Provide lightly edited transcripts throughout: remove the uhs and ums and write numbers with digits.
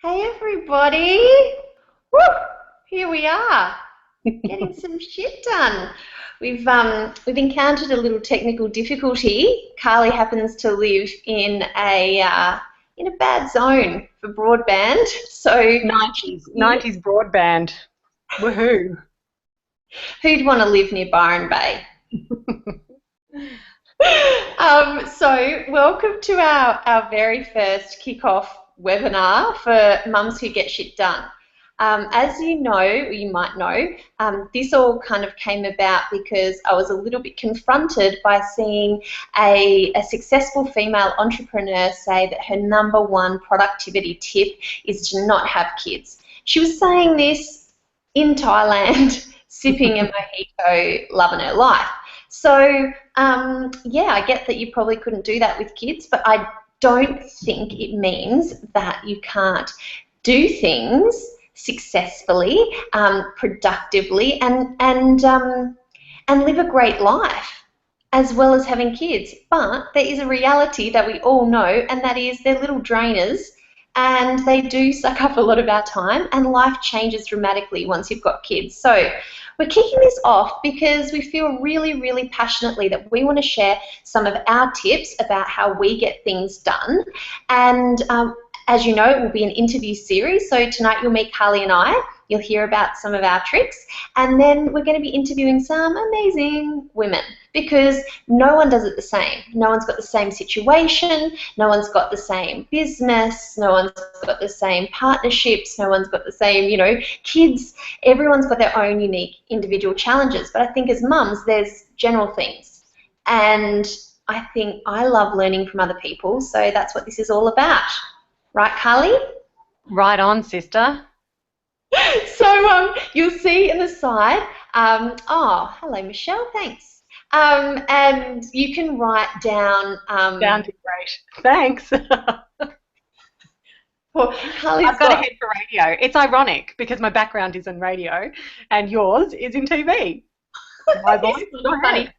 Hey everybody! Woo! Here we are, getting some shit done. We've encountered a little technical difficulty. Kylie happens to live in a bad zone for broadband, so 90s broadband. Woohoo. who'd want to live near Byron Bay? So welcome to our very first kickoff webinar for Mums Who Get Shit Done. As you know, or you might know, this all kind of came about because I was a little bit confronted by seeing a successful female entrepreneur say that her #1 productivity tip is to not have kids. She was saying this in Thailand, sipping a mojito, loving her life. So, yeah, I get that you probably couldn't do that with kids, but I don't think it means that you can't do things successfully, productively, and live a great life as well as having kids. But there is a reality that we all know, and that is they're little drainers, and they do suck up a lot of our time, and life changes dramatically once you've got kids. So we're kicking this off because we feel really, really passionately that we want to share some of our tips about how we get things done. And as you know, it will be an interview series. So tonight you'll meet Kylie and I. You'll hear about some of our tricks. And then we're going to be interviewing some amazing women because no one does it the same. No one's got the same situation. No one's got the same business. No one's got the same partnerships. No one's got the same, kids. Everyone's got their own unique individual challenges. But I think as mums, there's general things. And I think I love learning from other people. So that's what this is all about. Right, Kylie? Right on, sister. So you'll see in the side, oh, hello, Michelle, thanks. And you can write down... Sounds great. Thanks. Well, I've got a head for radio. It's ironic because my background is in radio and yours is in TV. My voice is funny.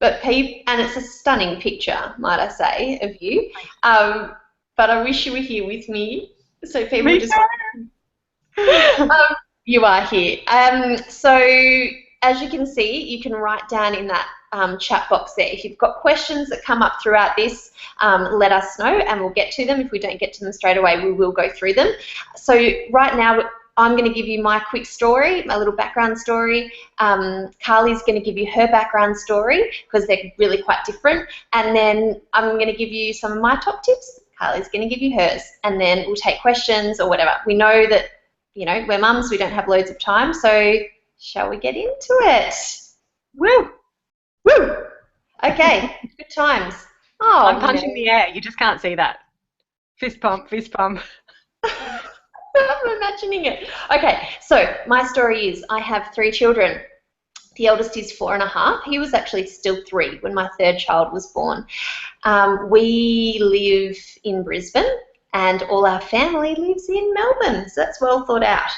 But and it's a stunning picture, might I say, of you. But I wish you were here with me, so people just. You are here. So as you can see, you can write down in that chat box there. If you've got questions that come up throughout this, let us know, and we'll get to them. If we don't get to them straight away, we will go through them. So right now, I'm going to give you my quick story, my little background story. Carly's going to give you her background story because they're really quite different. And then I'm going to give you some of my top tips. Carly's going to give you hers. And then we'll take questions or whatever. We know that, we're mums, we don't have loads of time. So shall we get into it? Woo! Woo! Okay, good times. Oh, I'm punching the air. You just can't see that. Fist pump, fist pump. I'm imagining it. Okay, so my story is I have 3 children. The eldest is 4.5. He was actually still 3 when my 3rd child was born. We live in Brisbane and all our family lives in Melbourne, so that's well thought out.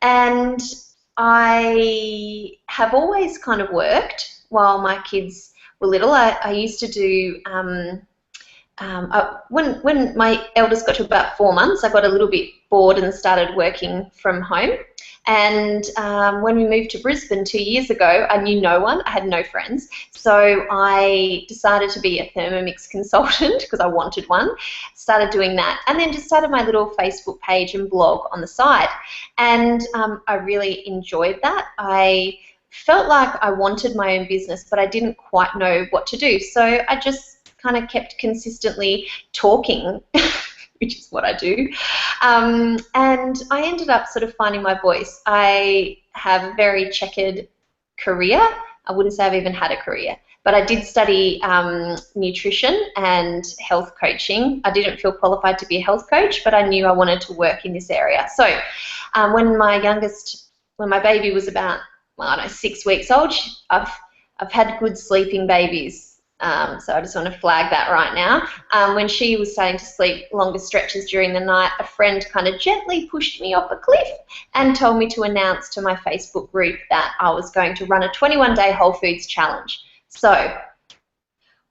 And I have always kind of worked while my kids were little. I used to do... when my eldest got to about 4 months, I got a little bit bored and started working from home. And when we moved to Brisbane 2 years ago, I knew no one. I had no friends. So I decided to be a Thermomix consultant because I wanted one. Started doing that. And then just started my little Facebook page and blog on the side. And I really enjoyed that. I felt like I wanted my own business, but I didn't quite know what to do. So I just kind of kept consistently talking, which is what I do. And I ended up sort of finding my voice. I have a very checkered career. I wouldn't say I've even had a career, but I did study nutrition and health coaching. I didn't feel qualified to be a health coach, but I knew I wanted to work in this area. So when my baby was about, 6 weeks old, I've had good sleeping babies. So I just want to flag that right now. When she was starting to sleep longer stretches during the night, a friend kind of gently pushed me off a cliff and told me to announce to my Facebook group that I was going to run a 21-day Whole Foods challenge. So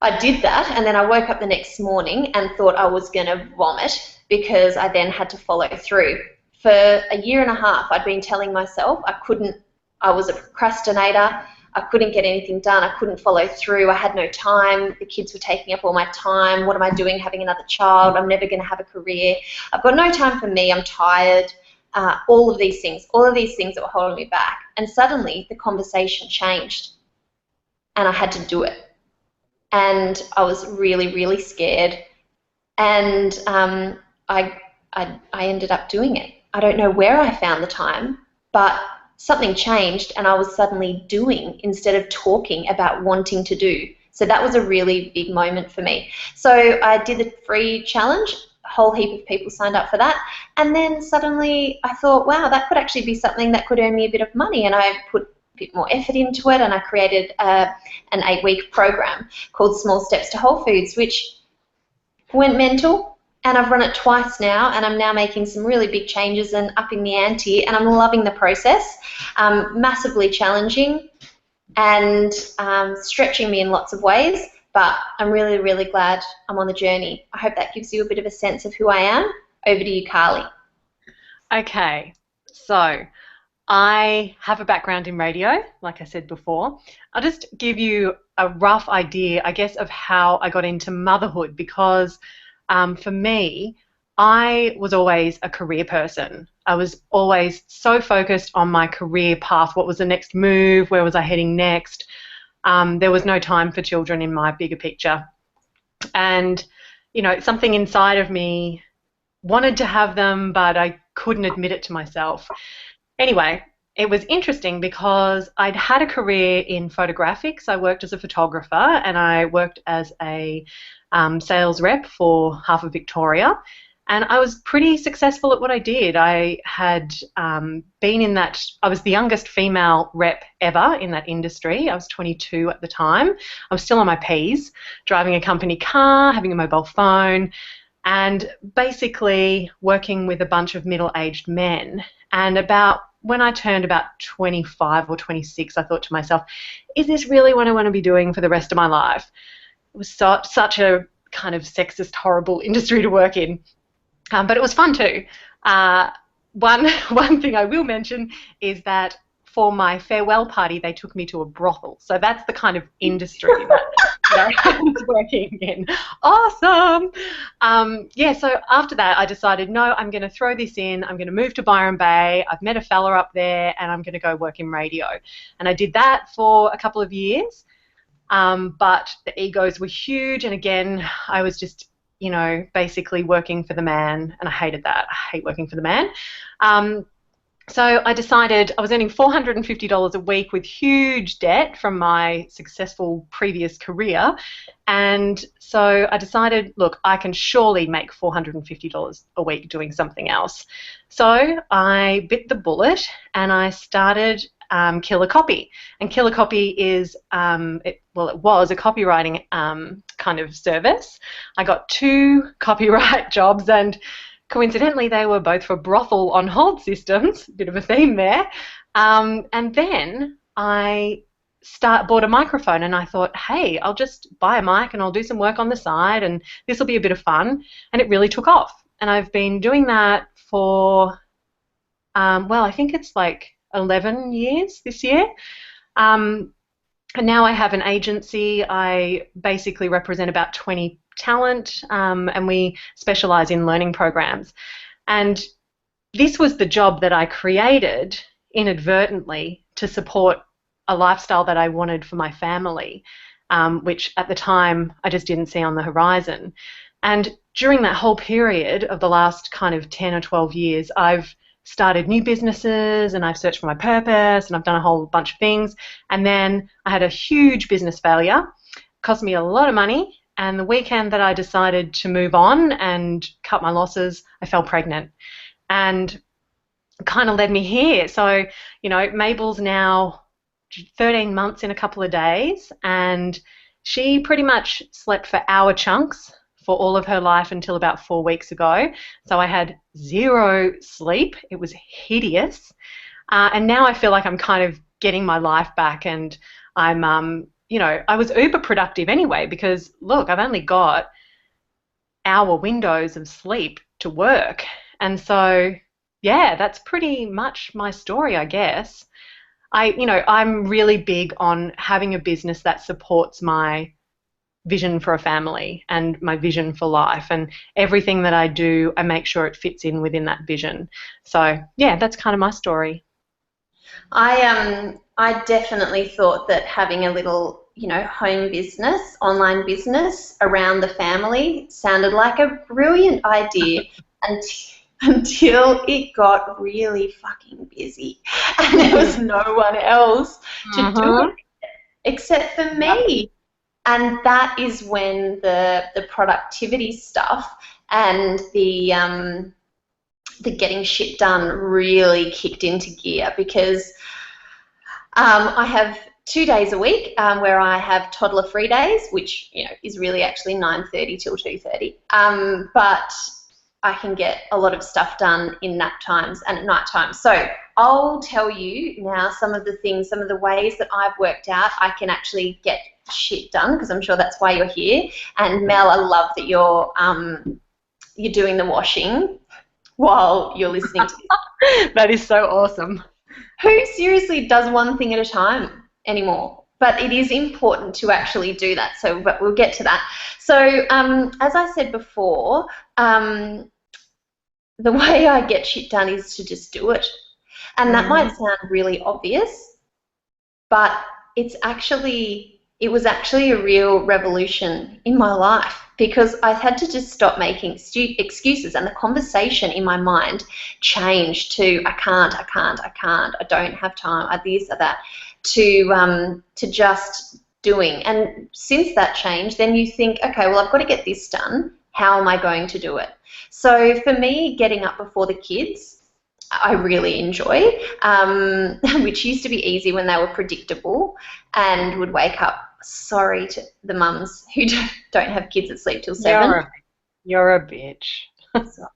I did that, and then I woke up the next morning and thought I was going to vomit because I then had to follow through. For a year and a half, I'd been telling myself I was a procrastinator. I couldn't get anything done. I couldn't follow through. I had no time. The kids were taking up all my time. What am I doing having another child? I'm never going to have a career. I've got no time for me. I'm tired. All of these things that were holding me back. And suddenly the conversation changed and I had to do it. And I was really, really scared. And I ended up doing it. I don't know where I found the time, but something changed and I was suddenly doing instead of talking about wanting to do. So that was a really big moment for me. So I did the free challenge. A whole heap of people signed up for that. And then suddenly I thought, wow, that could actually be something that could earn me a bit of money. And I put a bit more effort into it and I created an 8-week program called Small Steps to Whole Foods, which went mental. And I've run it twice now, and I'm now making some really big changes and upping the ante, and I'm loving the process. Massively challenging and stretching me in lots of ways, but I'm really, really glad I'm on the journey. I hope that gives you a bit of a sense of who I am. Over to you, Carly. Okay, so I have a background in radio, like I said before. I'll just give you a rough idea, I guess, of how I got into motherhood because for me, I was always a career person. I was always so focused on my career path. What was the next move? Where was I heading next? There was no time for children in my bigger picture. And, you know, something inside of me wanted to have them, but I couldn't admit it to myself. Anyway, it was interesting because I'd had a career in photographics. I worked as a photographer and I worked as a sales rep for half of Victoria, and I was pretty successful at what I did. I had been in that, I was the youngest female rep ever in that industry. I was 22 at the time. I was still on my P's, driving a company car, having a mobile phone, and basically working with a bunch of middle-aged men. And when I turned about 25 or 26, I thought to myself, is this really what I want to be doing for the rest of my life? It was such a kind of sexist, horrible industry to work in, but it was fun too. One thing I will mention is that for my farewell party, they took me to a brothel. So that's the kind of industry that I was working in. Awesome. Yeah, so after that, I decided, no, I'm going to throw this in. I'm going to move to Byron Bay. I've met a fella up there, and I'm going to go work in radio. And I did that for a couple of years. But the egos were huge, and again, I was just, you know, basically working for the man, and I hated that. I hate working for the man. So I decided I was earning $450 a week with huge debt from my successful previous career, and so I decided, look, I can surely make $450 a week doing something else. So I bit the bullet and I started Killer Copy. And Killer Copy is, it was a copywriting kind of service. I got 2 copyright jobs, and coincidentally they were both for brothel on hold systems, bit of a theme there. And then I bought a microphone and I thought, hey, I'll just buy a mic and I'll do some work on the side and this will be a bit of fun. And it really took off. And I've been doing that for, I think it's like 11 years this year. And now I have an agency. I basically represent about 20 talent, and we specialize in learning programs. And this was the job that I created inadvertently to support a lifestyle that I wanted for my family, which at the time I just didn't see on the horizon. And during that whole period of the last kind of 10 or 12 years, I've started new businesses and I've searched for my purpose and I've done a whole bunch of things. And then I had a huge business failure. It cost me a lot of money. And the weekend that I decided to move on and cut my losses, I fell pregnant. And it kind of led me here. So, you know, Mabel's now 13 months in a couple of days, and she pretty much slept for hour chunks for all of her life until about 4 weeks ago. So I had 0 sleep. It was hideous. And now I feel like I'm kind of getting my life back, and I'm I was uber productive anyway because, look, I've only got hour windows of sleep to work. And so, yeah, that's pretty much my story, I guess. I'm really big on having a business that supports my vision for a family and my vision for life. And everything that I do, I make sure it fits in within that vision. So, yeah, that's kind of my story. I definitely thought that having a little, home business, online business around the family sounded like a brilliant idea until, until it got really fucking busy and there was no one else to do Mm-hmm. it except for Yep. me. And that is when the productivity stuff and the getting shit done really kicked into gear because I have 2 days a week where I have toddler-free days, which is really actually 9:30 till 2:30. But I can get a lot of stuff done in nap times and at night time. So I'll tell you now some of the things, some of the ways that I've worked out I can actually get shit done because I'm sure that's why you're here. And Mel, I love that you're doing the washing while you're listening to this. That is so awesome. Who seriously does one thing at a time anymore? But it is important to actually do that. So, but we'll get to that. So, as I said before, the way I get shit done is to just do it. And that might sound really obvious, but it was actually a real revolution in my life because I had to just stop making excuses, and the conversation in my mind changed to I can't, I don't have time, I this, or that, to just doing. And since that changed, then you think, okay, well, I've got to get this done. How am I going to do it? So for me, getting up before the kids, I really enjoy, which used to be easy when they were predictable and would wake up. Sorry to the mums who don't have kids that sleep till 7. You're a bitch. So,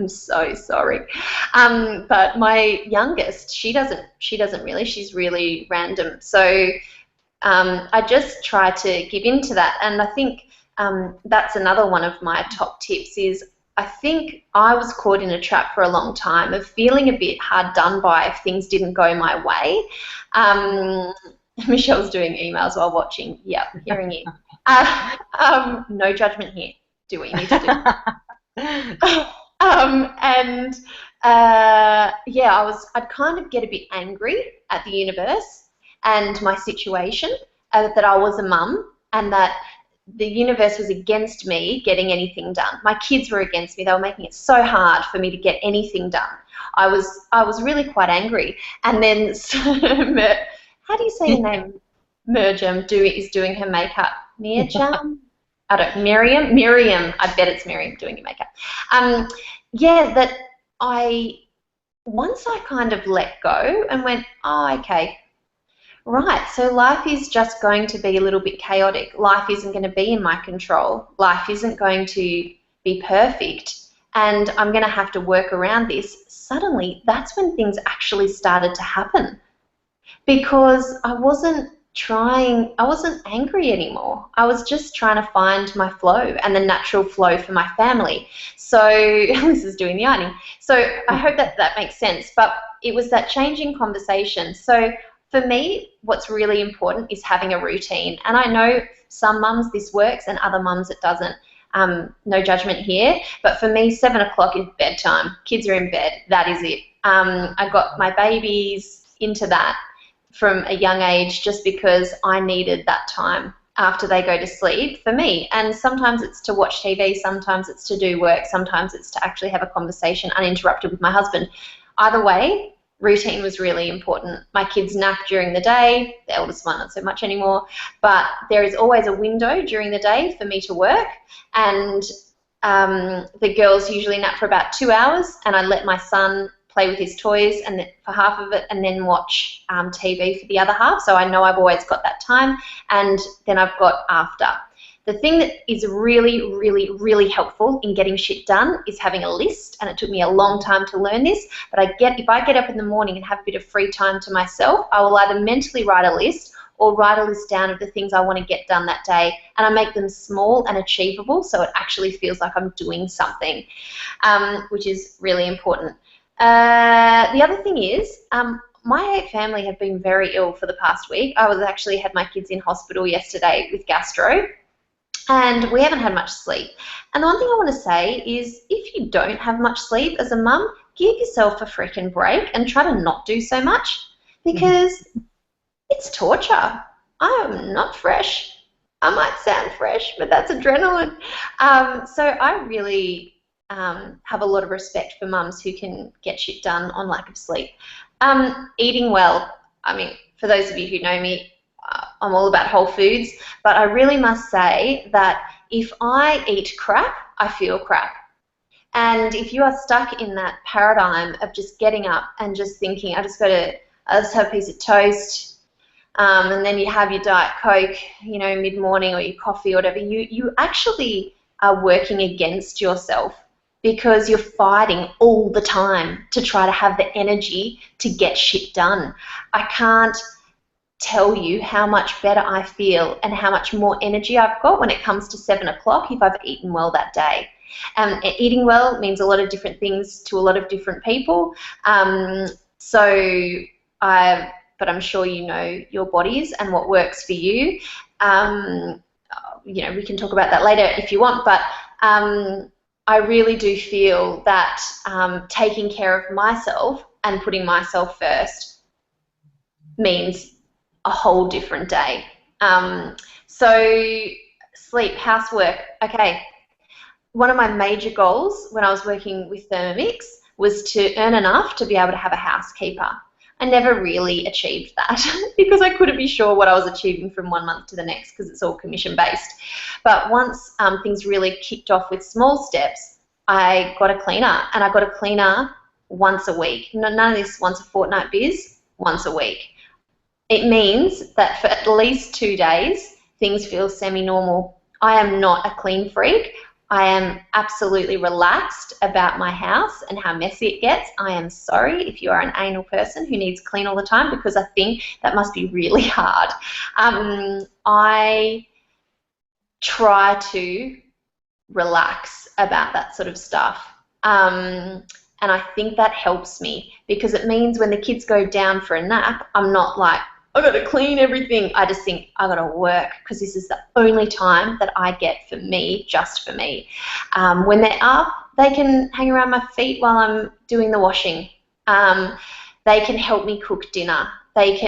I'm so sorry. But my youngest, she doesn't really. She's really random. So I just try to give in to that, and I think that's another one of my top tips is I think I was caught in a trap for a long time of feeling a bit hard done by if things didn't go my way. Michelle's doing emails while watching. Yep, hearing you. No judgment here. Do what you need to do. And yeah, I'd kind of get a bit angry at the universe and my situation, that I was a mum and that the universe was against me getting anything done. My kids were against me. They were making it so hard for me to get anything done. I was really quite angry. And then, how do you say your name? Merjam is doing her makeup. Mirjam? I don't. Miriam. Miriam. I bet it's Miriam doing your makeup. Yeah, that once I kind of let go and went, oh, okay. Right, so life is just going to be a little bit chaotic. Life isn't going to be in my control. Life isn't going to be perfect, and I'm going to have to work around this. Suddenly, that's when things actually started to happen because I wasn't angry anymore. I was just trying to find my flow and the natural flow for my family. So this is doing the ironing. So I hope that makes sense, but it was that changing conversation. So for me, what's really important is having a routine. And I know some mums this works and other mums it doesn't. No judgment here. But for me, 7 o'clock is bedtime. Kids are in bed. That is it. I got my babies into that from a young age just because I needed that time after they go to sleep for me. And sometimes it's to watch TV, sometimes it's to do work, sometimes it's to actually have a conversation uninterrupted with my husband. Either way, routine was really important. My kids nap during the day, the eldest one not so much anymore, but there is always a window during the day for me to work, and the girls usually nap for about 2 hours, and I let my son play with his toys and for half of it and then watch TV for the other half. So I know I've always got that time, and then I've got after. The thing that is really, really, really helpful in getting shit done is having a list, and it took me a long time to learn this, but if I get up in the morning and have a bit of free time to myself, I will either mentally write a list or write a list down of the things I want to get done that day, and I make them small and achievable so it actually feels like I'm doing something, which is really important. The other thing is, my family have been very ill for the past week. I was actually had my kids in hospital yesterday with gastro, and we haven't had much sleep. And the one thing I want to say is, if you don't have much sleep as a mum, give yourself a freaking break and try to not do so much, because it's torture. I am not fresh. I might sound fresh, but that's adrenaline. So I really have a lot of respect for mums who can get shit done on lack of sleep. Eating well. I mean, for those of you who know me, I'm all about whole foods, but I really must say that if I eat crap, I feel crap. And if you are stuck in that paradigm of just getting up and just thinking, I just have a piece of toast, and then you have your Diet Coke, mid-morning, or your coffee or whatever, you actually are working against yourself, because you're fighting all the time to try to have the energy to get shit done. I can't tell you how much better I feel and how much more energy I've got when it comes to 7 o'clock if I've eaten well that day. Eating well means a lot of different things to a lot of different people. But I'm sure you know your bodies and what works for you. We can talk about that later if you want, but I really do feel that taking care of myself and putting myself first means a whole different day. So sleep, housework. Okay, one of my major goals when I was working with Thermomix was to earn enough to be able to have a housekeeper. I never really achieved that because I couldn't be sure what I was achieving from one month to the next, because it's all commission-based. But once things really kicked off with small steps, I got a cleaner, and I got a cleaner once a week. None of this once a fortnight biz, once a week. It means that for at least 2 days, things feel semi-normal. I am not a clean freak. I am absolutely relaxed about my house and how messy it gets. I am sorry if you are an anal person who needs clean all the time, because I think that must be really hard. I try to relax about that sort of stuff. And I think that helps me, because it means when the kids go down for a nap, I'm not like, I've got to clean everything. I just think I've got to work, because this is the only time that I get for me, just for me. When they're up, they can hang around my feet while I'm doing the washing. They can help me cook dinner. I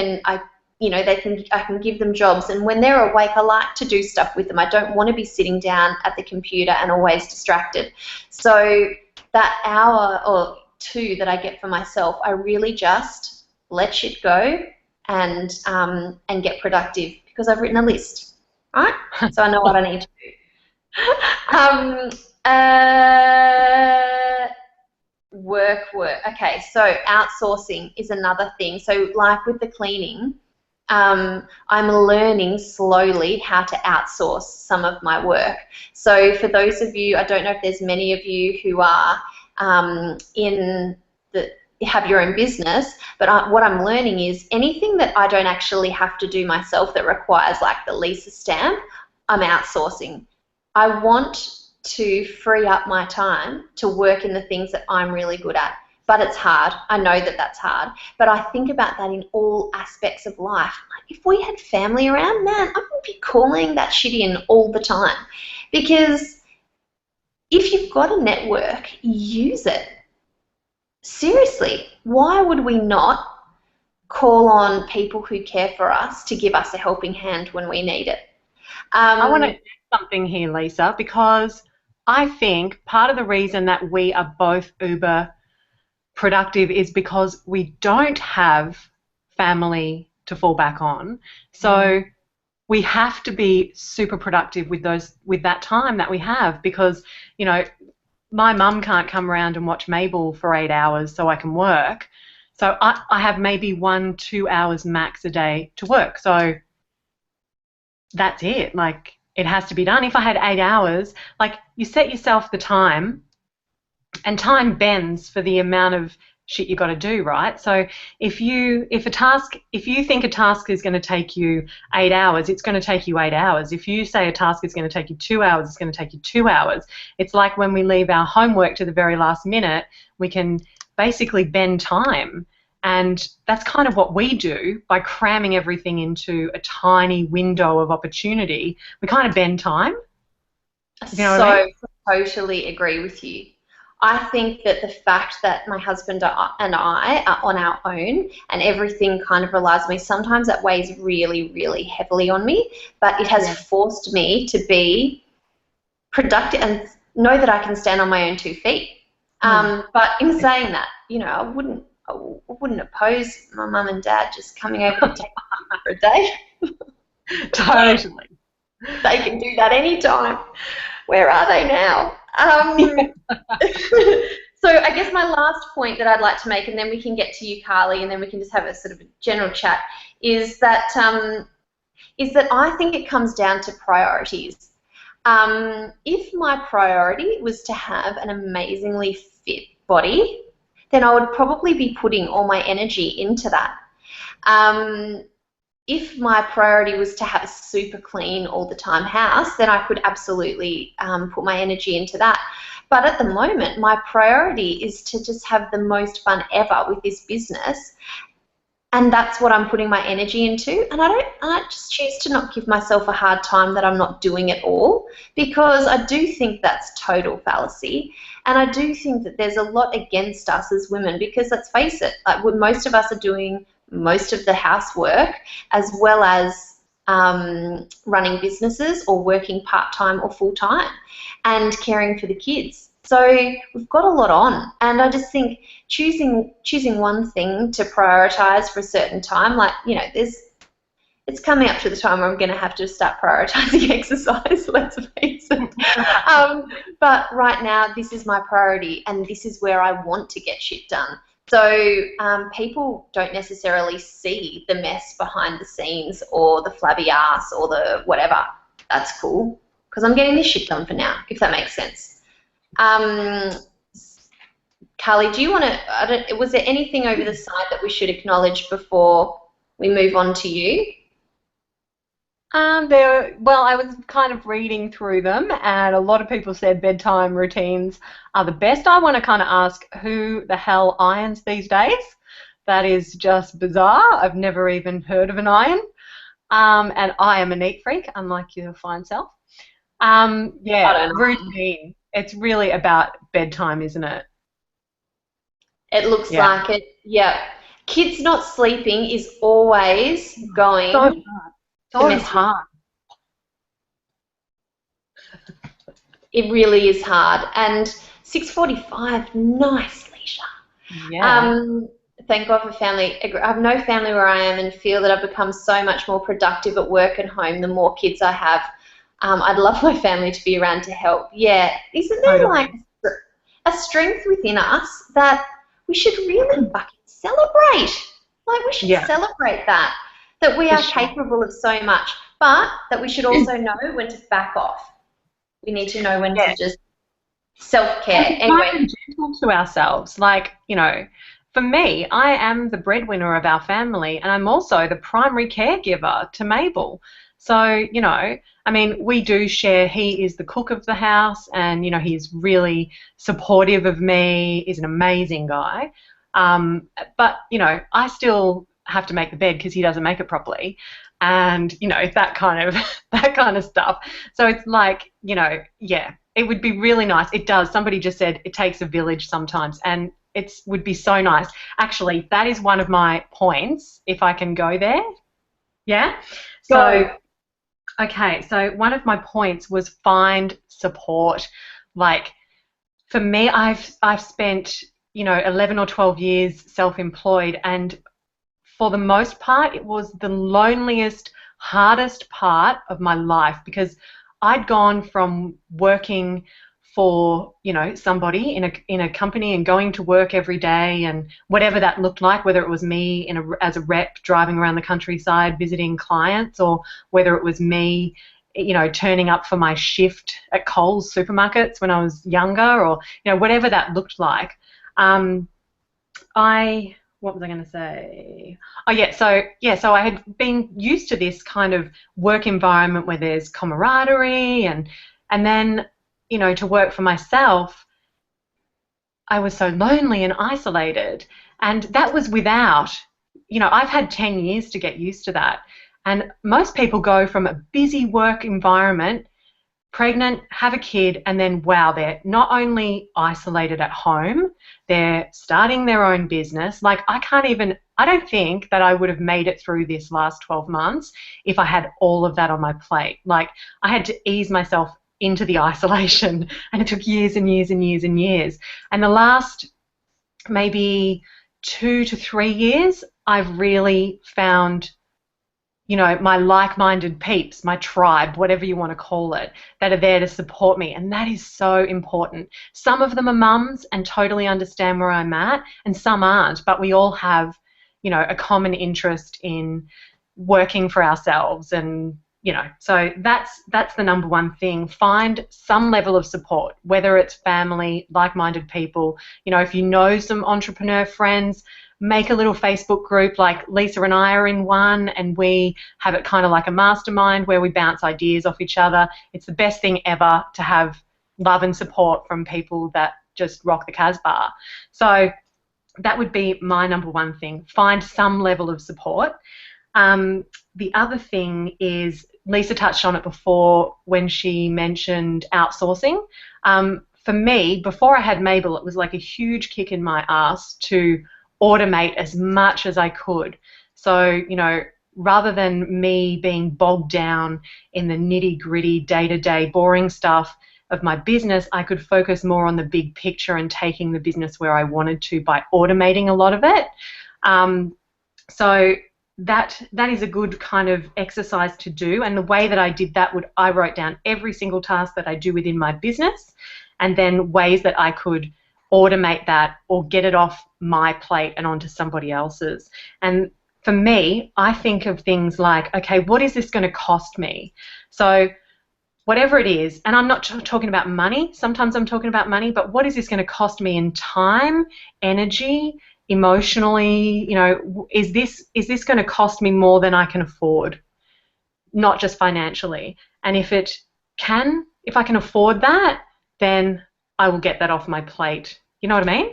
can give them jobs. And when they're awake, I like to do stuff with them. I don't want to be sitting down at the computer and always distracted. So that hour or two that I get for myself, I really just let shit go and get productive, because I've written a list, right? So I know what I need to do. Work. Okay, so outsourcing is another thing. So like with the cleaning, I'm learning slowly how to outsource some of my work. So for those of you, I don't know if there's many of you who are have your own business, but what I'm learning is anything that I don't actually have to do myself that requires like the Lisa stamp, I'm outsourcing. I want to free up my time to work in the things that I'm really good at. But it's hard. I know that that's hard. But I think about that in all aspects of life. Like if we had family around, man, I would be calling that shit in all the time. Because if you've got a network, use it. Seriously, why would we not call on people who care for us to give us a helping hand when we need it? I want to add something here, Lisa, because I think part of the reason that we are both uber productive is because we don't have family to fall back on. So we have to be super productive with that time that we have, because, my mum can't come around and watch Mabel for 8 hours so I can work. So I have maybe 1-2 hours max a day to work. So that's it. Like, it has to be done. If I had 8 hours, like, you set yourself the time, and time bends for the amount of shit you got to do, right? So if you think a task is going to take you 8 hours, it's going to take you 8 hours. If you say a task is going to take you 2 hours, it's going to take you 2 hours. It's like when we leave our homework to the very last minute, we can basically bend time. And that's kind of what we do by cramming everything into a tiny window of opportunity. We kind of bend time. You know what I mean? Totally agree with you. I think that the fact that my husband and I are on our own and everything kind of relies on me, sometimes that weighs really, really heavily on me, but it has forced me to be productive and know that I can stand on my own 2 feet. But in saying that, you know, I wouldn't oppose my mum and dad just coming over to take me for a day. Totally. They can do that anytime. Where are they now? So I guess my last point that I'd like to make, and then we can get to you, Kylie, and then we can just have a sort of a general chat, is that I think it comes down to priorities. If my priority was to have an amazingly fit body, then I would probably be putting all my energy into that. If my priority was to have a super clean all the time house, then I could absolutely put my energy into that. But at the moment, my priority is to just have the most fun ever with this business. And that's what I'm putting my energy into. And I just choose to not give myself a hard time that I'm not doing it all, because I do think that's total fallacy. And I do think that there's a lot against us as women, because let's face it, like, most of us are doing most of the housework as well as running businesses or working part-time or full-time and caring for the kids. So we've got a lot on, and I just think choosing one thing to prioritise for a certain time, like, you know, it's coming up to the time where I'm going to have to start prioritising exercise, let's face it. But right now, this is my priority, and this is where I want to get shit done. So people don't necessarily see the mess behind the scenes or the flabby ass or the whatever. That's cool, because I'm getting this shit done for now, if that makes sense. Kylie, do you want to, was there anything over the side that we should acknowledge before we move on to you? Well, I was kind of reading through them, and a lot of people said bedtime routines are the best. I want to kind of ask, who the hell irons these days? That is just bizarre. I've never even heard of an iron. And I am a neat freak, unlike your fine self. Yeah, routine. It's really about bedtime, isn't it? It looks like it, yeah. Kids not sleeping is always going... So hard. So hard. It really is hard. And 6:45, nice leisure. Yeah. Thank God for family. I have no family where I am, and feel that I've become so much more productive at work and home the more kids I have. I'd love my family to be around to help. Yeah. Isn't there like a strength within us that we should really fucking celebrate? Like, we should celebrate that we are capable of so much, but that we should also know when to back off. We need to know when to just self-care. Anyway, be gentle to ourselves. Like, you know, for me, I am the breadwinner of our family, and I'm also the primary caregiver to Mabel. So, you know, I mean, we do share. He is the cook of the house, and, you know, he's really supportive of me. He's an amazing guy. But, you know, I still have to make the bed because he doesn't make it properly, and, you know, that kind of stuff. So it's like, you know, yeah, it would be really nice. It does. Somebody just said it takes a village sometimes, and it would be so nice. Actually, that is one of my points, if I can go there. Yeah. So, okay. So one of my points was find support. Like, for me, I've spent, you know, 11 or 12 years self-employed, and for the most part, it was the loneliest, hardest part of my life, because I'd gone from working for, you know, somebody in a company and going to work every day and whatever that looked like, whether it was me as a rep driving around the countryside visiting clients, or whether it was me, you know, turning up for my shift at Coles supermarkets when I was younger, or, you know, whatever that looked like. what was I going to say? Oh so I had been used to this kind of work environment where there's camaraderie and then, to work for myself, I was so lonely and isolated. And that was without, I've had 10 years to get used to that. And most people go from a busy work environment, pregnant, have a kid, and then, wow, they're not only isolated at home, they're starting their own business. Like, I don't think that I would have made it through this last 12 months if I had all of that on my plate. Like, I had to ease myself into the isolation, and it took years and years and years and years. And the last maybe 2 to 3 years, I've really found, my like-minded peeps, my tribe, whatever you want to call it, that are there to support me. And that is so important. Some of them are mums and totally understand where I'm at, and some aren't. But we all have, a common interest in working for ourselves. And, so that's the number one thing. Find some level of support, whether it's family, like-minded people. If you know some entrepreneur friends, make a little Facebook group. Like Lisa and I are in one, and we have it kind of like a mastermind where we bounce ideas off each other. It's the best thing ever to have love and support from people that just rock the Casbah. So that would be my number one thing. Find some level of support. The other thing is, Lisa touched on it before when she mentioned outsourcing. For me, before I had Mabel, it was like a huge kick in my ass to automate as much as I could. So, rather than me being bogged down in the nitty-gritty, day-to-day boring stuff of my business, I could focus more on the big picture and taking the business where I wanted to by automating a lot of it. So that is a good kind of exercise to do. And the way that I did that I wrote down every single task that I do within my business, and then ways that I could automate that or get it off my plate and onto somebody else's. And for me, I think of things like, okay, what is this going to cost me? So whatever it is, and I'm not talking about money. Sometimes I'm talking about money, but what is this going to cost me in time, energy, emotionally? Is this going to cost me more than I can afford? Not just financially. And if I can afford that, then I will get that off my plate. You know what I mean?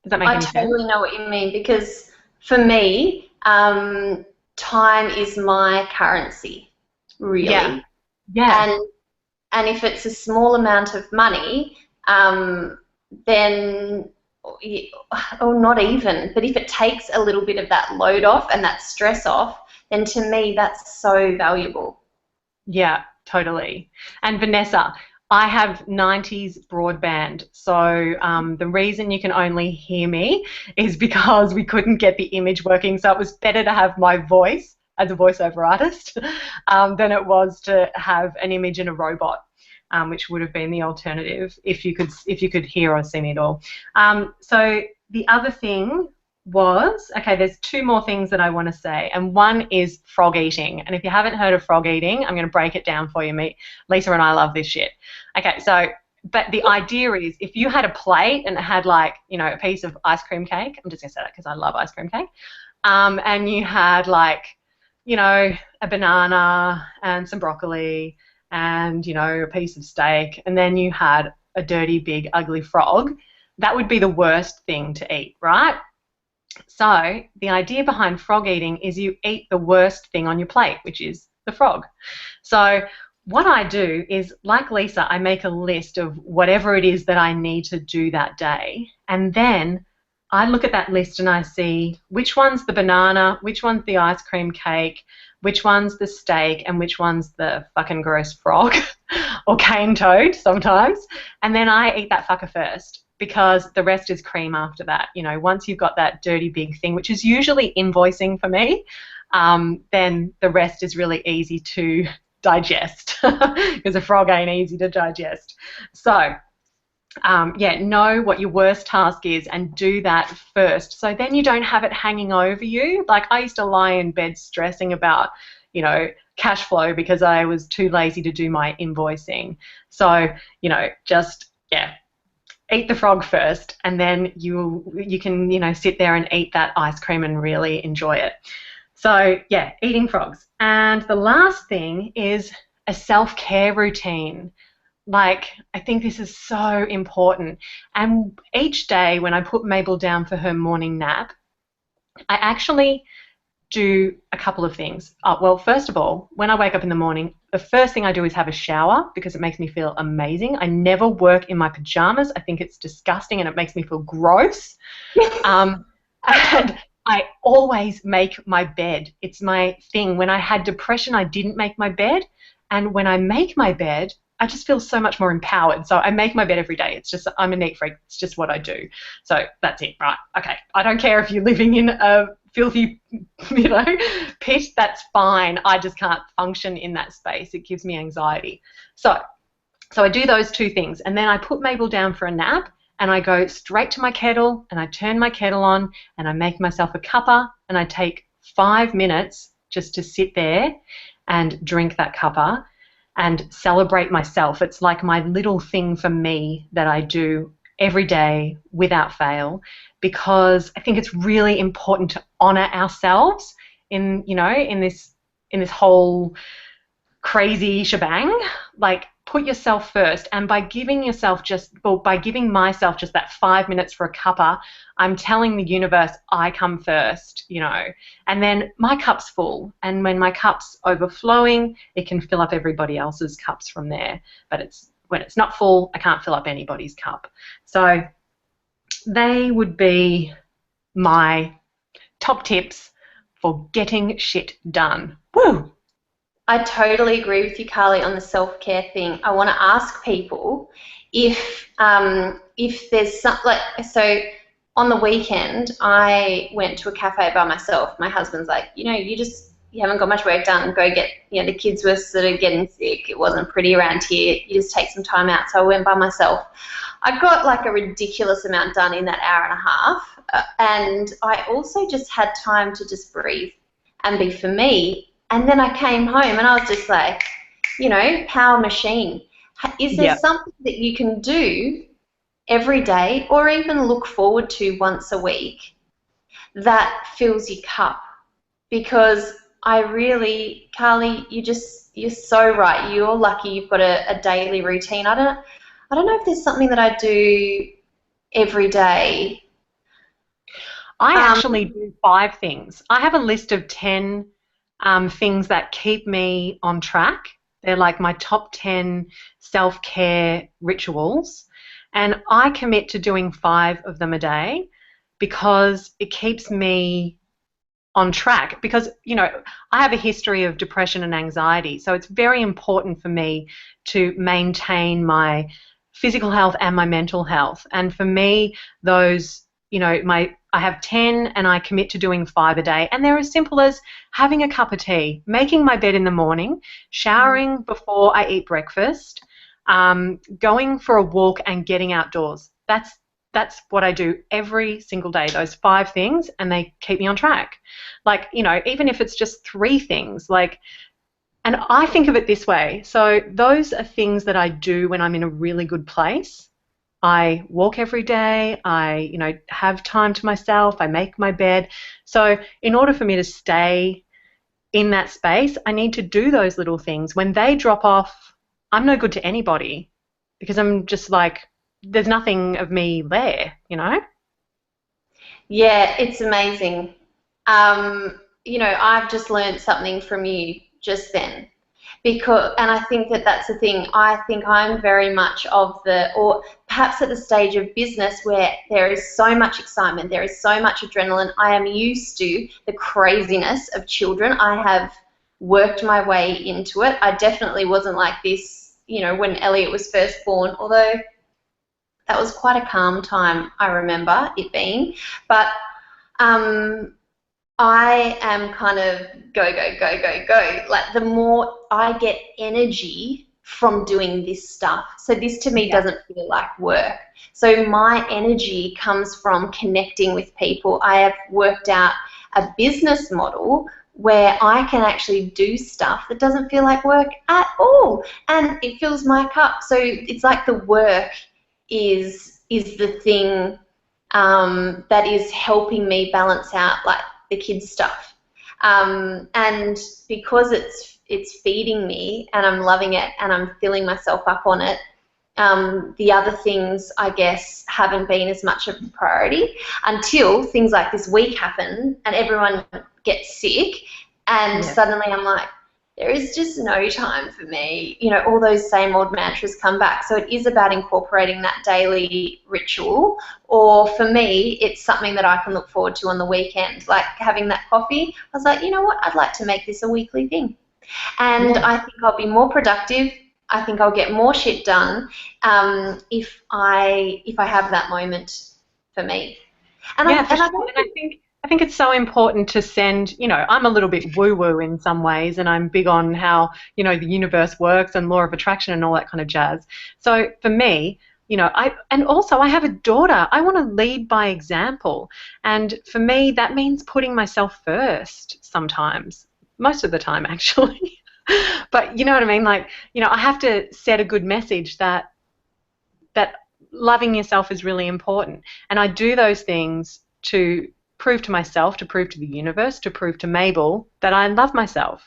Does that make any sense? I totally know what you mean, because for me, time is my currency, really. Yeah. And if it's a small amount of money, then, or not even, but if it takes a little bit of that load off and that stress off, then to me that's so valuable. Yeah, totally. And Vanessa, I have 90s broadband, so the reason you can only hear me is because we couldn't get the image working, so it was better to have my voice as a voiceover artist than it was to have an image and a robot, which would have been the alternative if you could hear or see me at all. So the other thing was, okay, there's two more things that I want to say, and one is frog eating. And if you haven't heard of frog eating, I'm going to break it down for you. Lisa and I love this shit. Okay, so, but the idea is, if you had a plate and it had, like, a piece of ice cream cake, I'm just going to say that because I love ice cream cake, and you had, like, a banana and some broccoli and, a piece of steak, and then you had a dirty, big, ugly frog, that would be the worst thing to eat, right? So the idea behind frog eating is you eat the worst thing on your plate, which is the frog. So what I do is, like Lisa, I make a list of whatever it is that I need to do that day, and then I look at that list and I see which one's the banana, which one's the ice cream cake, which one's the steak, and which one's the fucking gross frog or cane toad sometimes, and then I eat that fucker first, because the rest is cream after that. Once you've got that dirty big thing, which is usually invoicing for me, then the rest is really easy to digest, because a frog ain't easy to digest. So know what your worst task is and do that first, so then you don't have it hanging over you. Like, I used to lie in bed stressing about, cash flow because I was too lazy to do my invoicing. So, eat the frog first, and then you can, you know, sit there and eat that ice cream and really enjoy it. So yeah, eating frogs. And the last thing is a self-care routine. Like, I think this is so important. And each day when I put Mabel down for her morning nap, I actually do a couple of things. Well, first of all, when I wake up in the morning, the first thing I do is have a shower because it makes me feel amazing. I never work in my pajamas. I think it's disgusting and it makes me feel gross. And I always make my bed. It's my thing. When I had depression, I didn't make my bed. And when I make my bed, I just feel so much more empowered. So I make my bed every day. It's just, I'm a neat freak. It's just what I do. So that's it, right? Okay. I don't care if you're living in a filthy, you know, pit. That's fine. I just can't function in that space. It gives me anxiety. So I do those two things. And then I put Mabel down for a nap and I go straight to my kettle and I turn my kettle on and I make myself a cuppa and I take 5 minutes just to sit there and drink that cuppa and celebrate myself. It's like my little thing for me that I do every day without fail, because I think it's really important to honor ourselves in, you know, in this whole crazy shebang. Like, put yourself first, and by giving myself just that 5 minutes for a cuppa, I'm telling the universe I come first, you know, and then my cup's full, and when my cup's overflowing, it can fill up everybody else's cups from there. But when it's not full, I can't fill up anybody's cup. So they would be my top tips for getting shit done. Woo! I totally agree with you, Kylie, on the self-care thing. I want to ask people if there's some, like, so on the weekend I went to a cafe by myself. My husband's like, you know, you haven't got much work done. Go get, you know, the kids were sort of getting sick. It wasn't pretty around here. You just take some time out. So I went by myself. I got like a ridiculous amount done in that hour and a half, and I also just had time to just breathe and be for me. And then I came home and I was just like, you know, power machine. Is there something that you can do every day or even look forward to once a week that fills your cup? Because I really, Carly, you're so right. You're lucky you've got a daily routine. I don't know if there's something that I do every day. I actually do 5 things. I have a list of 10 things that keep me on track. They're like my top 10 self-care rituals, and I commit to doing 5 of them a day because it keeps me on track. Because, you know, I have a history of depression and anxiety, so it's very important for me to maintain my physical health and my mental health. And for me, those, you know, I have 10 and I commit to doing 5 a day. And they're as simple as having a cup of tea, making my bed in the morning, showering before I eat breakfast, going for a walk and getting outdoors. That's what I do every single day, those 5 things, and they keep me on track. Like, you know, even if it's just 3 things, like, and I think of it this way. So those are things that I do when I'm in a really good place. I walk every day, I, you know, have time to myself, I make my bed. So in order for me to stay in that space, I need to do those little things. When they drop off, I'm no good to anybody because I'm just like, there's nothing of me there, you know? Yeah, it's amazing. You know, I've just learned something from you just then. And I think that that's the thing. I think I'm very much or perhaps at the stage of business where there is so much excitement, there is so much adrenaline. I am used to the craziness of children. I have worked my way into it. I definitely wasn't like this, you know, when Elliot was first born, although that was quite a calm time, I remember it being. But I am kind of go, go, go, go, go. Like, the more I get energy from doing this stuff. So this to me doesn't feel like work. So my energy comes from connecting with people. I have worked out a business model where I can actually do stuff that doesn't feel like work at all. And it fills my cup. So it's like the work is is the thing that is helping me balance out like the kids stuff. And because it's feeding me and I'm loving it and I'm filling myself up on it, the other things, I guess, haven't been as much of a priority until things like this week happen and everyone gets sick, and suddenly I'm like, there is just no time for me. You know, all those same old mantras come back. So it is about incorporating that daily ritual, or for me, it's something that I can look forward to on the weekend, like having that coffee. I was like, you know what, I'd like to make this a weekly thing. And I think I'll be more productive. I think I'll get more shit done if I have that moment for me. And I think it's so important to send, you know, I'm a little bit woo-woo in some ways, and I'm big on how, you know, the universe works and law of attraction and all that kind of jazz. So for me, you know, I have a daughter. I want to lead by example. And for me, that means putting myself first sometimes, most of the time actually. But you know what I mean? Like, you know, I have to set a good message that loving yourself is really important. And I do those things to prove to myself, to prove to the universe, to prove to Mabel that I love myself.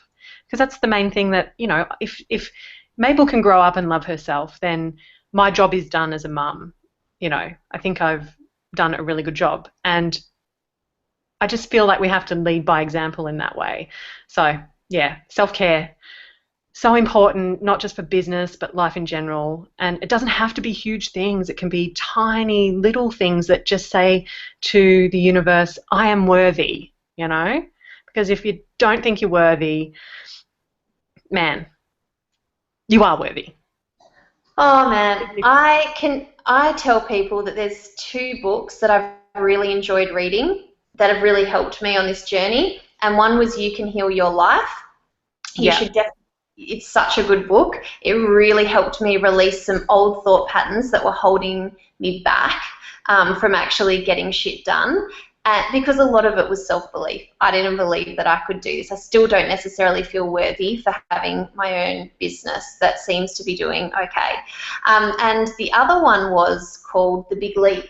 Because that's the main thing that, you know, if Mabel can grow up and love herself, then my job is done as a mum. You know, I think I've done a really good job. And I just feel like we have to lead by example in that way. So, yeah, self-care, so important, not just for business, but life in general. And it doesn't have to be huge things. It can be tiny little things that just say to the universe, I am worthy, you know? Because if you don't think you're worthy, man, you are worthy. Oh, man. I tell people that there's 2 books that I've really enjoyed reading that have really helped me on this journey. And one was You Can Heal Your Life. You should definitely. It's such a good book. It really helped me release some old thought patterns that were holding me back from actually getting shit done. Because a lot of it was self-belief. I didn't believe that I could do this. I still don't necessarily feel worthy for having my own business that seems to be doing okay. And the other one was called The Big Leap.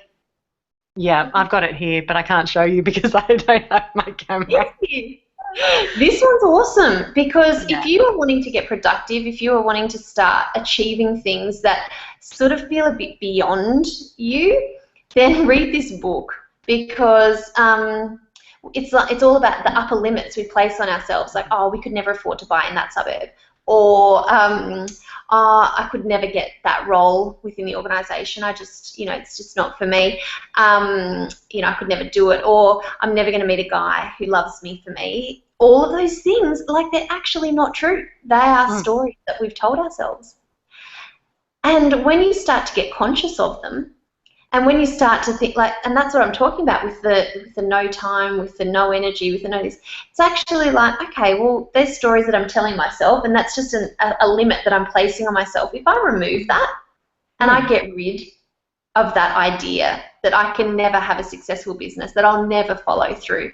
Yeah, I've got it here, but I can't show you because I don't have my camera. This one's awesome because if you are wanting to get productive, if you are wanting to start achieving things that sort of feel a bit beyond you, then read this book because it's all about the upper limits we place on ourselves. Like, oh, we could never afford to buy in that suburb, or I could never get that role within the organisation. I just, you know, it's just not for me. You know, I could never do it, or I'm never going to meet a guy who loves me for me. All of those things, like, they're actually not true. They are stories that we've told ourselves. And when you start to get conscious of them, and when you start to think, like, and that's what I'm talking about with the no time, with the no energy, with the no this, it's actually like, okay, well, there's stories that I'm telling myself, and that's just a limit that I'm placing on myself. If I remove that and I get rid of that idea that I can never have a successful business, that I'll never follow through,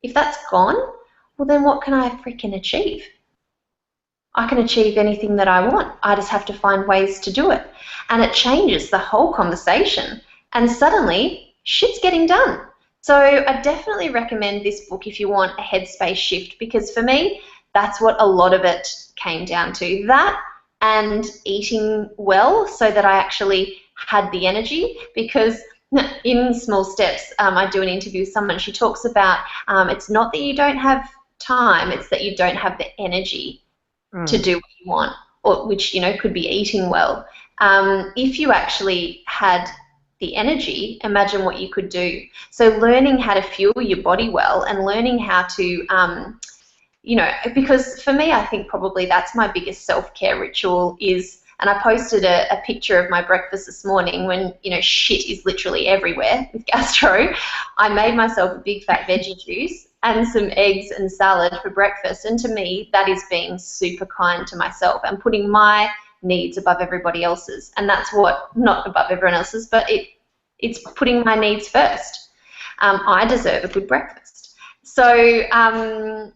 if that's gone, well, then what can I freaking achieve? I can achieve anything that I want. I just have to find ways to do it. And it changes the whole conversation. And suddenly, shit's getting done. So I definitely recommend this book if you want a headspace shift, because for me, that's what a lot of it came down to. That and eating well so that I actually had the energy, because in Small Steps, I do an interview with someone. She talks about it's not that you don't have time, it's that you don't have the energy to do what you want, or which, you know, could be eating well. If you actually had the energy, imagine what you could do. So learning how to fuel your body well and learning how to, you know, because for me, I think probably that's my biggest self-care ritual is, and I posted a picture of my breakfast this morning when, you know, shit is literally everywhere with gastro. I made myself a big fat veggie juice and some eggs and salad for breakfast. And to me, that is being super kind to myself and putting my needs above everybody else's. And that's what, not above everyone else's, but it's putting my needs first. I deserve a good breakfast. So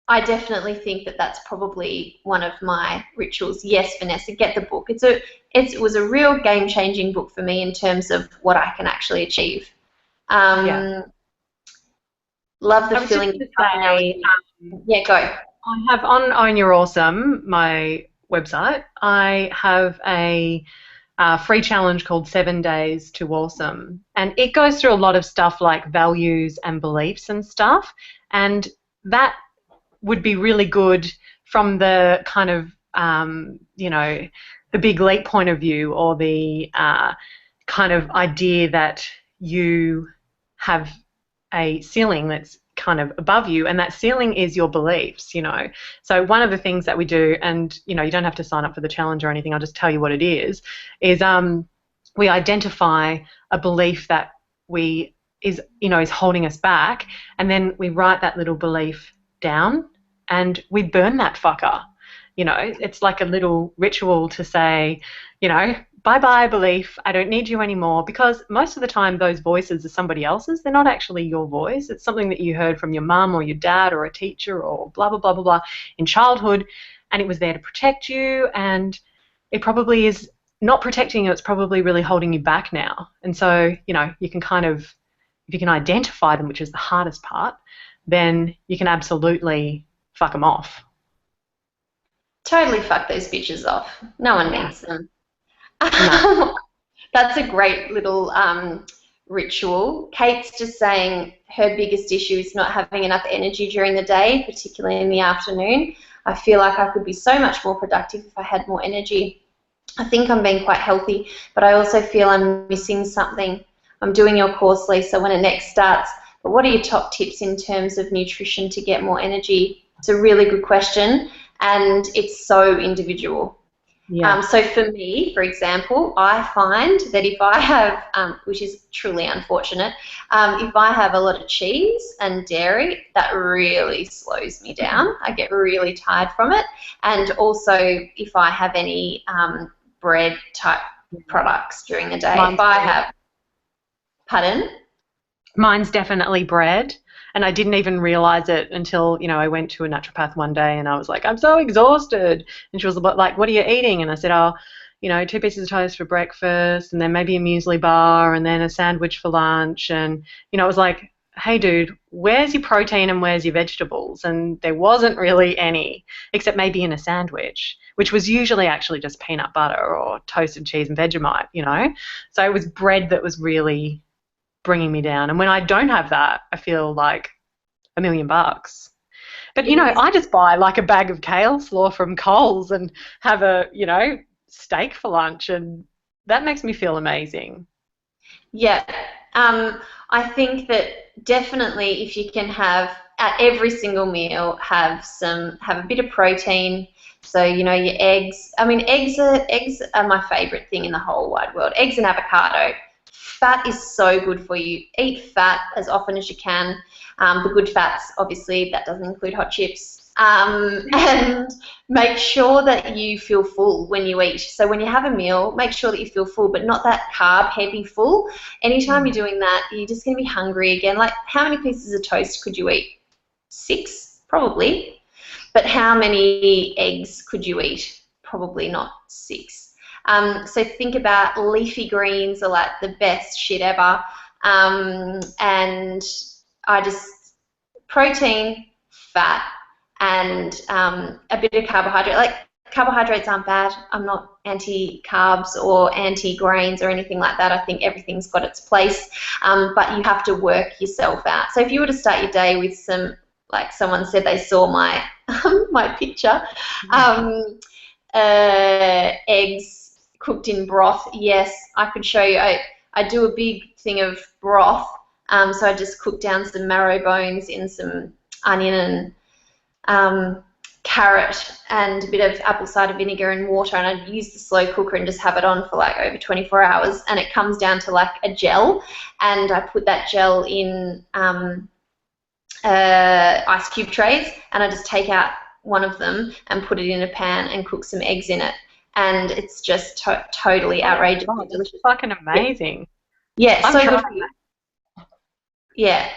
I definitely think that that's probably one of my rituals. Yes, Vanessa, get the book. It was a real game-changing book for me in terms of what I can actually achieve. Yeah. Love the I was just feeling going of to say, company. Yeah, go. I have on Own Your Awesome, my website, I have a free challenge called 7 Days to Awesome. And it goes through a lot of stuff like values and beliefs and stuff. And that would be really good from the kind of, the big leap point of view, or the kind of idea that you have a ceiling that's kind of above you, and that ceiling is your beliefs. So one of the things that we do, and you don't have to sign up for the challenge or anything, I'll just tell you what it is we identify a belief that we is holding us back, and then we write that little belief down and we burn that fucker. It's like a little ritual to say, bye bye belief, I don't need you anymore, because most of the time those voices are somebody else's. They're not actually your voice. It's something that you heard from your mum or your dad or a teacher or blah blah blah blah blah in childhood, and it was there to protect you, and it probably is not protecting you. It's probably really holding you back now. And so you can kind of, if you can identify them, which is the hardest part, then you can absolutely fuck them off. Totally fuck those bitches off. No one Yeah. needs them. No. That's a great little ritual. Kate's just saying her biggest issue is not having enough energy during the day, particularly in the afternoon. I feel like I could be so much more productive if I had more energy. I think I'm being quite healthy, but I also feel I'm missing something. I'm doing your course, Lisa, when it next starts. But what are your top tips in terms of nutrition to get more energy? It's a really good question, and it's so individual. Yeah. So for me, for example, I find that if I have, which is truly unfortunate, if I have a lot of cheese and dairy, that really slows me down. I get really tired from it. And also if I have any bread type products during the day, if I have, pardon? Mine's definitely bread. And I didn't even realize it until, I went to a naturopath one day and I was like, I'm so exhausted. And she was like, what are you eating? And I said, 2 pieces of toast for breakfast, and then maybe a muesli bar, and then a sandwich for lunch. And, it was like, hey, dude, where's your protein and where's your vegetables? And there wasn't really any, except maybe in a sandwich, which was usually actually just peanut butter or toasted cheese and Vegemite. So it was bread that was really bringing me down. And when I don't have that, I feel like $1,000,000. But I just buy like a bag of kale slaw from Coles and have a steak for lunch, and that makes me feel amazing. Yeah. I think that definitely if you can have at every single meal have a bit of protein. So your eggs. I mean, eggs are my favorite thing in the whole wide world. Eggs and avocado. Fat is so good for you. Eat fat as often as you can. The good fats, obviously, that doesn't include hot chips. And make sure that you feel full when you eat. So when you have a meal, make sure that you feel full, but not that carb-heavy full. Anytime you're doing that, you're just going to be hungry again. Like, how many pieces of toast could you eat? 6, probably. But how many eggs could you eat? Probably not 6. So think about leafy greens are like the best shit ever. And protein, fat, and a bit of carbohydrate. Like, carbohydrates aren't bad. I'm not anti-carbs or anti-grains or anything like that. I think everything's got its place, but you have to work yourself out. So if you were to start your day with some, like someone said they saw my my picture, eggs cooked in broth. Yes, I could show you. I do a big thing of broth. So I just cook down some marrow bones in some onion and carrot and a bit of apple cider vinegar and water, and I use the slow cooker and just have it on for like over 24 hours, and it comes down to like a gel, and I put that gel in ice cube trays, and I just take out one of them and put it in a pan and cook some eggs in it, and it's just totally outrageous. Oh, it's fucking amazing. Yeah, so good for you. Yeah,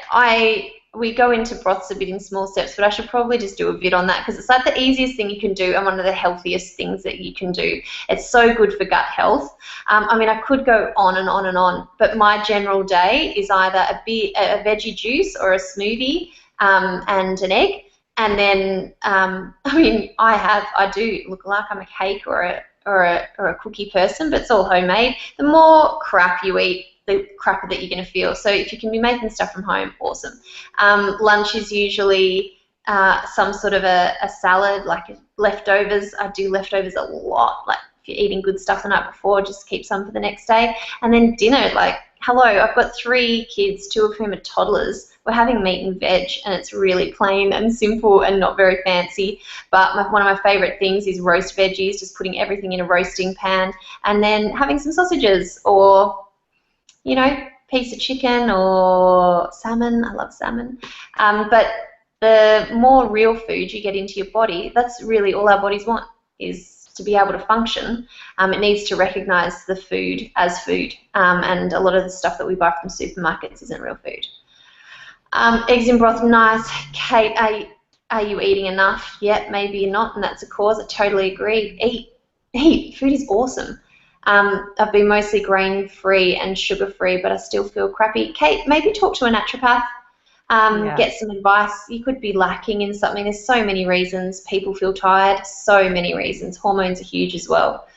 we go into broths a bit in small steps, but I should probably just do a bit on that because it's like the easiest thing you can do and one of the healthiest things that you can do. It's so good for gut health. I mean, I could go on and on and on, but my general day is either a veggie juice or a smoothie and an egg. And then, I mean, I do look like I'm a cake or a cookie person, but it's all homemade. The more crap you eat, the crappier that you're going to feel. So if you can be making stuff from home, awesome. Lunch is usually some sort of a salad, like leftovers. I do leftovers a lot. Like if you're eating good stuff the night before, just keep some for the next day. And then dinner, like, hello, I've got 3 kids, 2 of whom are toddlers. We're having meat and veg, and it's really plain and simple and not very fancy. But one of my favourite things is roast veggies, just putting everything in a roasting pan, and then having some sausages or, you know, piece of chicken or salmon. I love salmon. But the more real food you get into your body, that's really all our bodies want, is to be able to function. It needs to recognise the food as food, and a lot of the stuff that we buy from supermarkets isn't real food. Eggs in broth, nice. Kate, are you eating enough? Yep, maybe you're not, and that's a cause. I totally agree. Eat. Food is awesome. I've been mostly grain-free and sugar-free, but I still feel crappy. Kate, maybe talk to a naturopath. Get some advice. You could be lacking in something. There's so many reasons people feel tired, so many reasons. Hormones are huge as well.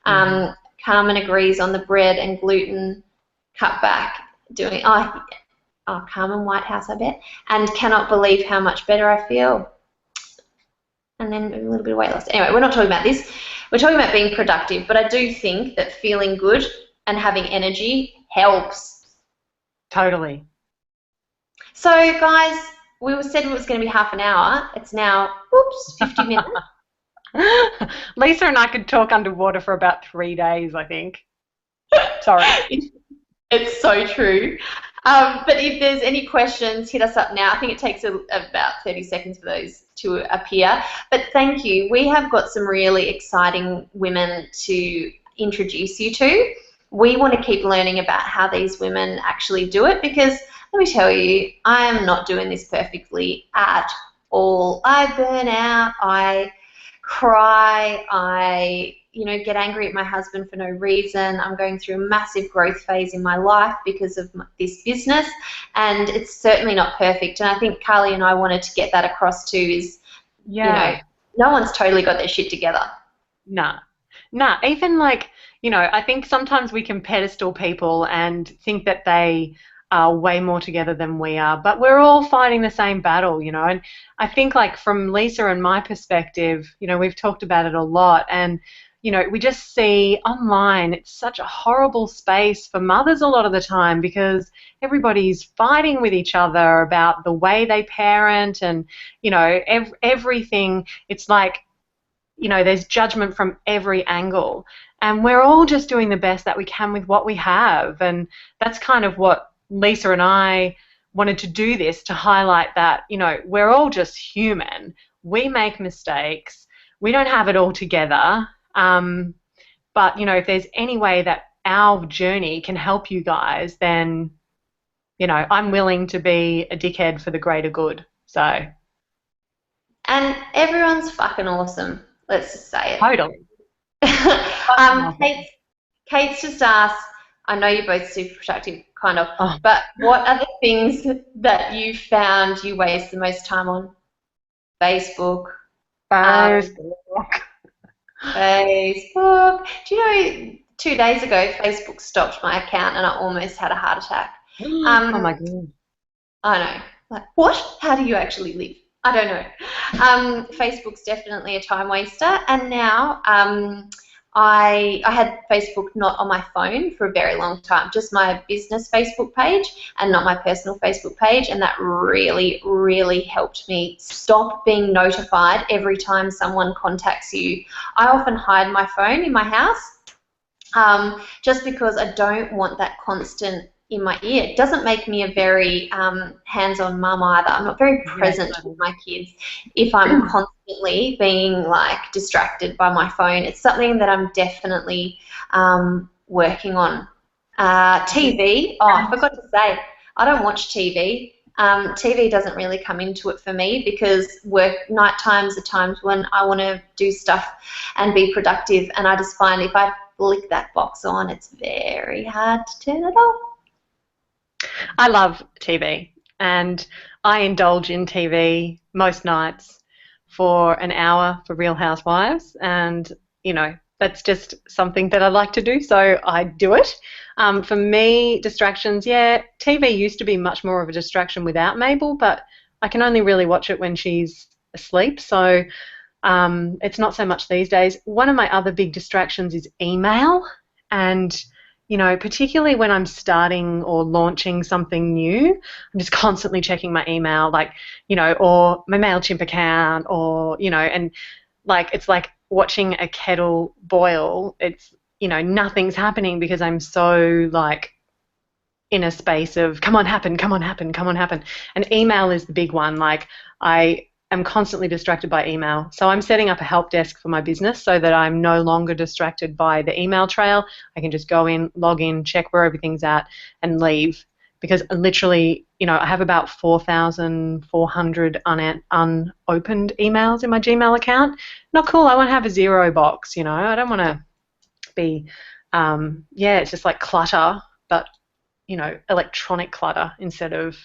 Carmen agrees on the bread and gluten cut back. Carmen Whitehouse, I bet. And cannot believe how much better I feel. And then a little bit of weight loss. Anyway, we're not talking about this. We're talking about being productive, but I do think that feeling good and having energy helps. Totally. So, guys, we said it was going to be half an hour. It's now, 50 minutes. Lisa and I could talk underwater for about 3 days, I think. Sorry. It's so true. But if there's any questions, hit us up now. I think it takes about 30 seconds for those to appear. But thank you. We have got some really exciting women to introduce you to. We want to keep learning about how these women actually do it because, let me tell you, I am not doing this perfectly at all. I burn out. I cry. I get angry at my husband for no reason. I'm going through a massive growth phase in my life because of this business, and it's certainly not perfect. And I think Kylie and I wanted to get that across too is, no one's totally got their shit together. Nah. Even I think sometimes we can pedestal people and think that they are way more together than we are, but we're all fighting the same battle, and I think from Lisa and my perspective, we've talked about it a lot, and we just see online it's such a horrible space for mothers a lot of the time because everybody's fighting with each other about the way they parent and, everything. It's there's judgment from every angle. And we're all just doing the best that we can with what we have. And that's kind of what Lisa and I wanted to do this, to highlight that, we're all just human. We make mistakes. We don't have it all together. But, if there's any way that our journey can help you guys, then, I'm willing to be a dickhead for the greater good. So. And everyone's fucking awesome. Let's just say it. Totally. Kate's just asked, I know you're both super productive, kind of, but what are the things that you found you waste the most time on? Facebook. Facebook. Do you know, 2 days ago, Facebook stopped my account and I almost had a heart attack. Oh my God. I know. Like, what? How do you actually live? I don't know. Facebook's definitely a time waster. And now I had Facebook not on my phone for a very long time, just my business Facebook page and not my personal Facebook page, and that really, really helped me stop being notified every time someone contacts you. I often hide my phone in my house just because I don't want that constant in my ear. It doesn't make me a very hands-on mum either. I'm not very present with my kids if I'm constantly being distracted by my phone. It's something that I'm definitely working on. TV, I forgot to say, I don't watch TV. TV doesn't really come into it for me because work night times are times when I want to do stuff and be productive, and I just find if I flick that box on, it's very hard to turn it off. I love TV, and I indulge in TV most nights for an hour for Real Housewives, and that's just something that I like to do, so I do it. For me, distractions, yeah, TV used to be much more of a distraction without Mabel, but I can only really watch it when she's asleep, so it's not so much these days. One of my other big distractions is email, and particularly when I'm starting or launching something new, I'm just constantly checking my email, like, or my MailChimp account, or, and like it's like watching a kettle boil. It's, nothing's happening because I'm so like in a space of come on, happen, come on, happen, come on, happen. And email is the big one. Like I am constantly distracted by email. So I'm setting up a help desk for my business so that I'm no longer distracted by the email trail. I can just go in, log in, check where everything's at, and leave. Because literally, I have about 4,400 unopened emails in my Gmail account. Not cool. I want to have a zero box, I don't want to be, it's just like clutter, but, electronic clutter instead of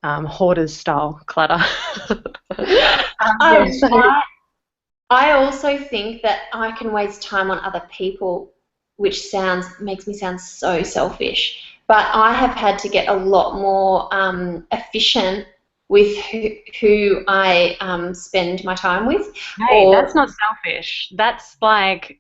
hoarders style clutter. Um, Yeah, so, I, I also think that I can waste time on other people, which makes me sound so selfish. But I have had to get a lot more efficient with who I spend my time with. hey, Or that's not selfish. That's like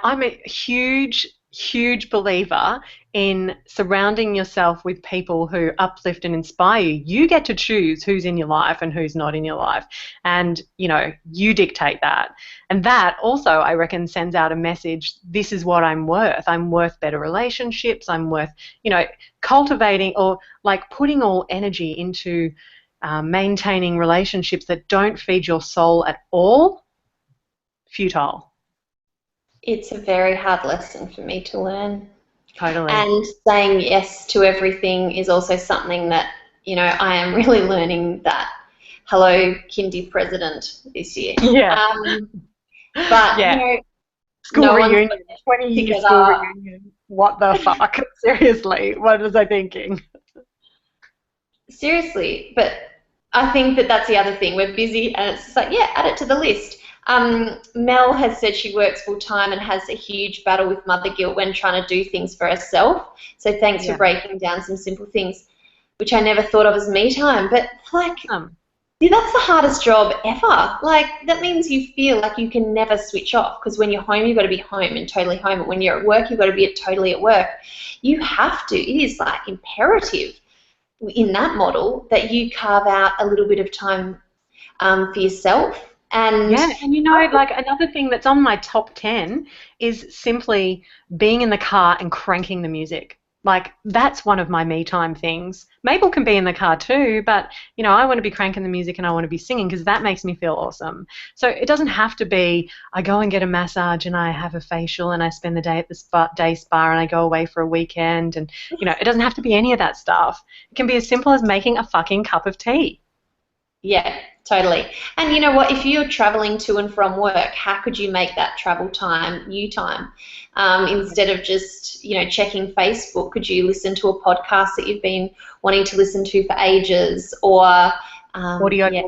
I'm a huge, huge believer in surrounding yourself with people who uplift and inspire you. You get to choose who's in your life and who's not in your life. And, you dictate that. And that also, I reckon, sends out a message, this is what I'm worth. I'm worth better relationships. I'm worth, cultivating or like putting all energy into maintaining relationships that don't feed your soul at all. Futile. it's a very hard lesson for me to learn. Totally. And saying yes to everything is also something that, I am really learning that. Hello, Kindy president this year. Yeah. But, Yeah. School no one's reunion, 20-year school together. reunion. What the fuck? Seriously, what was I thinking? Seriously, but I think that that's the other thing. We're busy, and it's just like, yeah, add it to the list. Mel has said she works full time and has a huge battle with mother guilt when trying to do things for herself. So thanks for Yeah. breaking down some simple things, which I never thought of as me time. But like, Um, yeah, that's the hardest job ever. Like, that means you feel like you can never switch off because when you're home, you've got to be home and totally home. And when you're at work, you've got to be totally at work. You have to. It is like imperative in that model that you carve out a little bit of time for yourself. And yeah, and like another thing that's on my top 10 is simply being in the car and cranking the music. Like, that's one of my me time things. Mabel can be in the car too, but, I want to be cranking the music and I want to be singing because that makes me feel awesome. So it doesn't have to be, I go and get a massage and I have a facial and I spend the day at the day spa and I go away for a weekend. And, it doesn't have to be any of that stuff. It can be as simple as making a fucking cup of tea. yeah, totally. And you know what? If you're traveling to and from work, how could you make that travel time you time? Instead of just, checking Facebook, could you listen to a podcast that you've been wanting to listen to for ages? Or, Audio. yeah,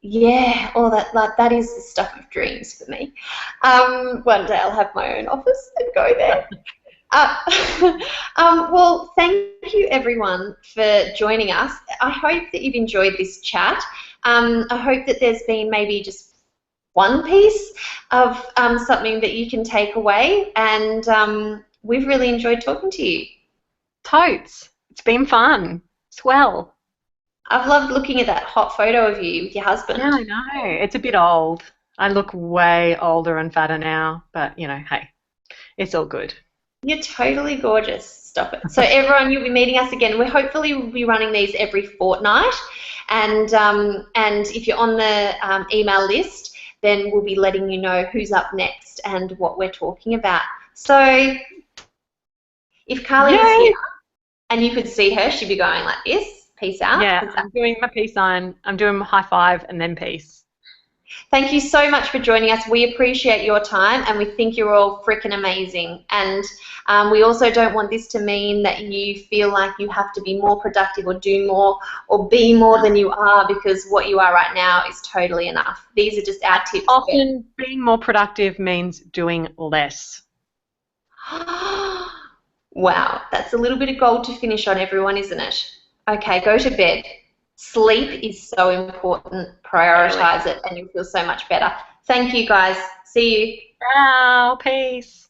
yeah, all that. Like, that is the stuff of dreams for me. One day I'll have my own office and go there. Uh, well, thank you everyone for joining us. I hope that you've enjoyed this chat. I hope that there's been maybe just one piece of something that you can take away, and we've really enjoyed talking to you. Totes. It's been fun. Swell. I've loved looking at that hot photo of you with your husband. Yeah, I know. It's a bit old. I look way older and fatter now, but hey, it's all good. You're totally gorgeous. Stop it. So everyone, you'll be meeting us again. We'll be running these every fortnight, and if you're on the email list, then we'll be letting you know who's up next and what we're talking about. So if Kylie was Yay! here, And you could see her, she'd be going like this, peace out. Yeah, I'm doing my peace sign. I'm doing high five and then peace. Thank you so much for joining us. We appreciate your time and we think you're all freaking amazing. And we also don't want this to mean that you feel like you have to be more productive or do more or be more than you are, because what you are right now is totally enough. These are just our tips. Often being more productive means doing less. Wow, that's a little bit of gold to finish on, everyone, isn't it? Okay, go to bed. Sleep is so important. Prioritize it and you'll feel so much better. Thank you, guys. See you. Ciao, peace.